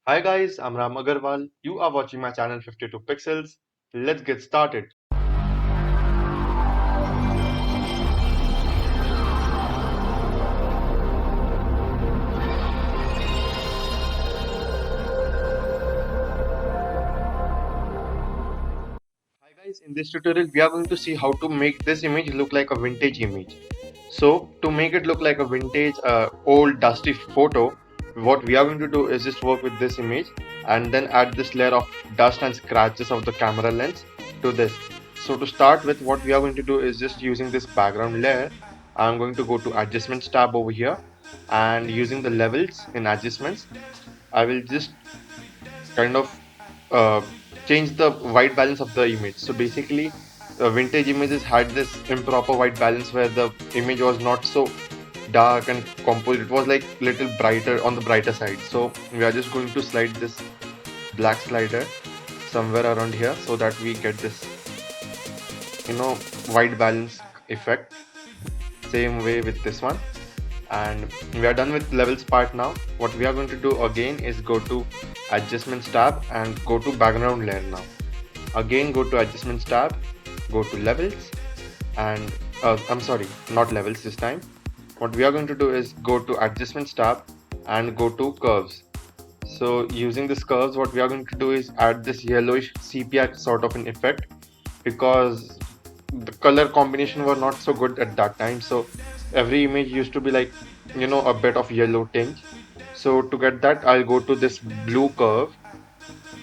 Hi guys, I'm Ram Agarwal. You are watching my channel 52 Pixels. Let's get started. Hi guys, in this tutorial we are going to see how to make this image look like a vintage image. So to make it look like a vintage old dusty photo, what we are going to do is just work with this image and then add this layer of dust and scratches of the camera lens to this. So to start with, what we are going to do is just using this background layer. I'm going to go to adjustments tab over here, and using the levels in adjustments, I will just kind of uh, change the white balance of the image. So basically, vintage images had this improper white balance where the image was not so dark and composed. It was like little brighter on the brighter side. So we are just going to slide this black slider somewhere around here so that we get this white balance effect. Same way with this one. And we are done with levels part. Now what we are going to do again is go to adjustments tab and go to background layer. Now again go to adjustments tab, go to levels, and I'm sorry, not levels this time. What we are going to do is go to adjustments tab and go to curves. So using this curves, what we are going to do is add this yellowish sepia sort of an effect, because the color combination were not so good at that time. So every image used to be like a bit of yellow tinge. So to get that, I'll go to this blue curve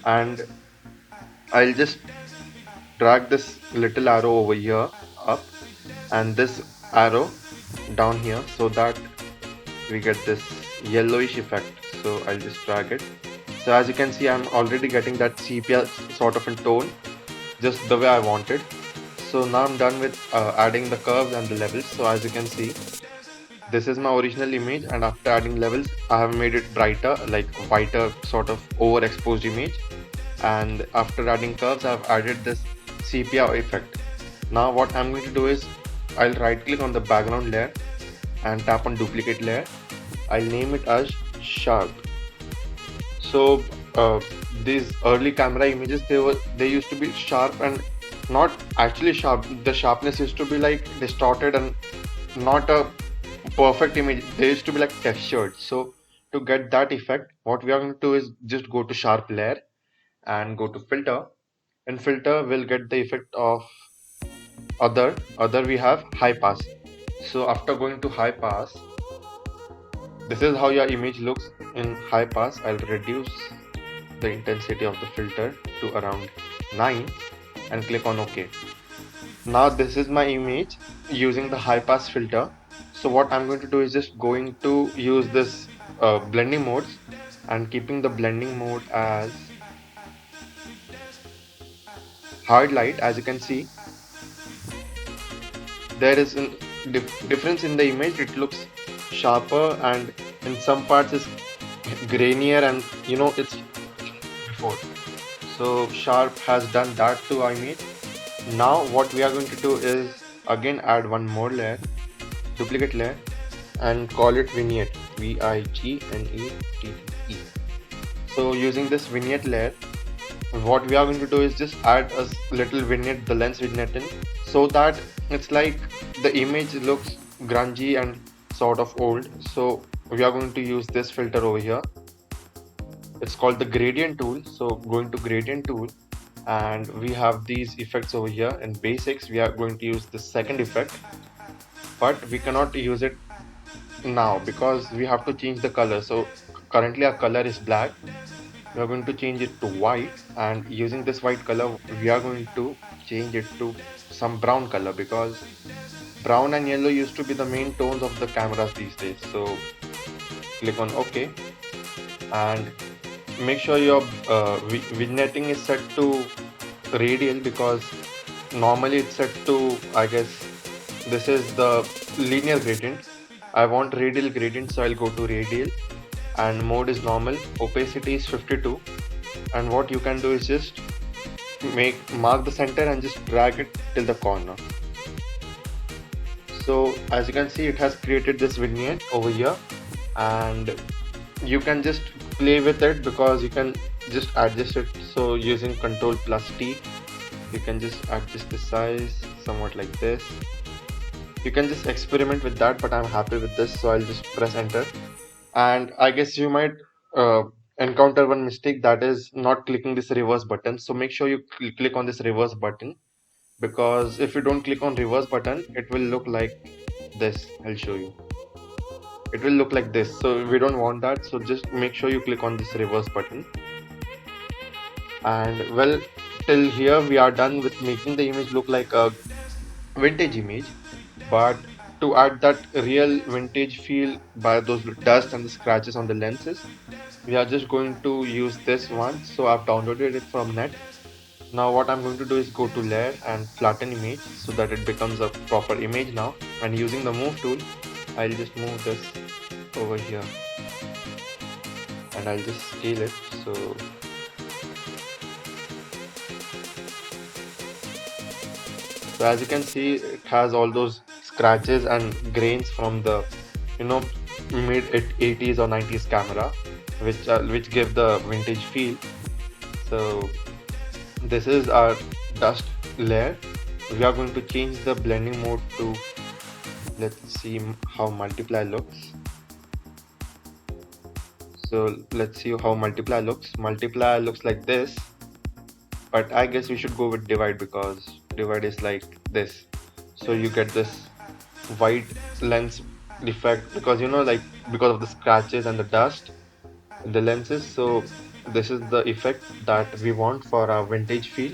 and I'll just drag this little arrow over here up and this arrow down here so that we get this yellowish effect. So I'll just drag it. So as you can see, I'm already getting that sepia sort of a tone, just the way I wanted. So now I'm done with adding the curves and the levels. So as you can see, this is my original image, and after adding levels I have made it brighter, like whiter sort of overexposed image. And after adding curves I've added this sepia effect. Now what I'm going to do is I'll right click on the background layer and tap on duplicate layer. I'll name it as sharp. So these early camera images, they used to be sharp and not actually sharp. The sharpness used to be like distorted and not a perfect image. They used to be like textured. So to get that effect, what we are going to do is just go to sharp layer and go to filter. In filter we'll get the effect of other we have high pass. So after going to high pass, this is how your image looks in high pass. I'll reduce the intensity of the filter to around 9 and click on OK. Now this is my image using the high pass filter. So what I'm going to do is just going to use this blending modes and keeping the blending mode as hard light. As you can see, there is a difference in the image. It looks sharper and in some parts it's grainier, and it's before. So sharp has done that to our image. Now what we are going to do is again add one more layer, duplicate layer, and call it vignette, vignette. So using this vignette layer, what we are going to do is just add a little vignette, the lens vignette in, so that it's like the image looks grungy and sort of old. So we are going to use this filter over here. It's called the gradient tool. So going to gradient tool, and we have these effects over here. In basics we are going to use the second effect, but we cannot use it now because we have to change the color. So currently our color is black. We are going to change it to white, and using this white color we are going to change it to some brown color, because brown and yellow used to be the main tones of the cameras these days. So click on OK and make sure your vignetting is set to radial, because normally it's set to, I guess this is the linear gradient. I want radial gradient, so I'll go to radial and mode is normal, opacity is 52, and what you can do is just mark the center and just drag it till the corner. So as you can see, it has created this vignette over here, and you can just play with it because you can just adjust it. So using Ctrl plus T, you can just adjust the size somewhat like this. You can just experiment with that, but I'm happy with this, so I'll just press enter. And I guess you might uh, encounter one mistake, that is not clicking this reverse button. So make sure you click on this reverse button, because if you don't click on reverse button, it will look like this. I'll show you. It will look like this, so we don't want that. So just make sure you click on this reverse button. And well, till here we are done with making the image look like a vintage image. But to add that real vintage feel by those dust and the scratches on the lenses, we are just going to use this one. So I've downloaded it from net. Now what I'm going to do is go to layer and flatten image so that it becomes a proper image now. And using the move tool, I'll just move this over here and I'll just scale it. So as you can see, it has all those scratches and grains from the mid 80s or 90s camera, which give the vintage feel. So this is our dust layer. We are going to change the blending mode to, let's see how multiply looks. So let's see how multiply looks. Multiply looks like this, but I guess we should go with divide, because divide is like this. So you get this white lens defect, because like because of the scratches and the dust in the lenses. So this is the effect that we want for our vintage feel.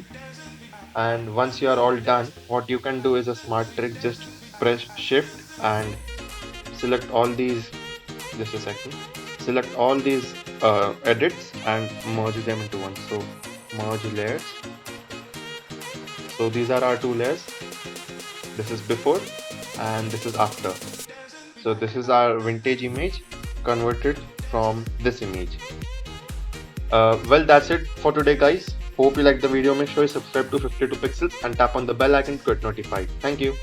And once you are all done, what you can do is a smart trick. Just press shift and select all these, just a second, select all these edits and merge them into one. So merge layers. So these are our two layers. This is before and this is after. So this is our vintage image converted from this image. Well, that's it for today, guys. Hope you liked the video. Make sure you subscribe to 52 Pixels and tap on the bell icon to get notified. Thank you.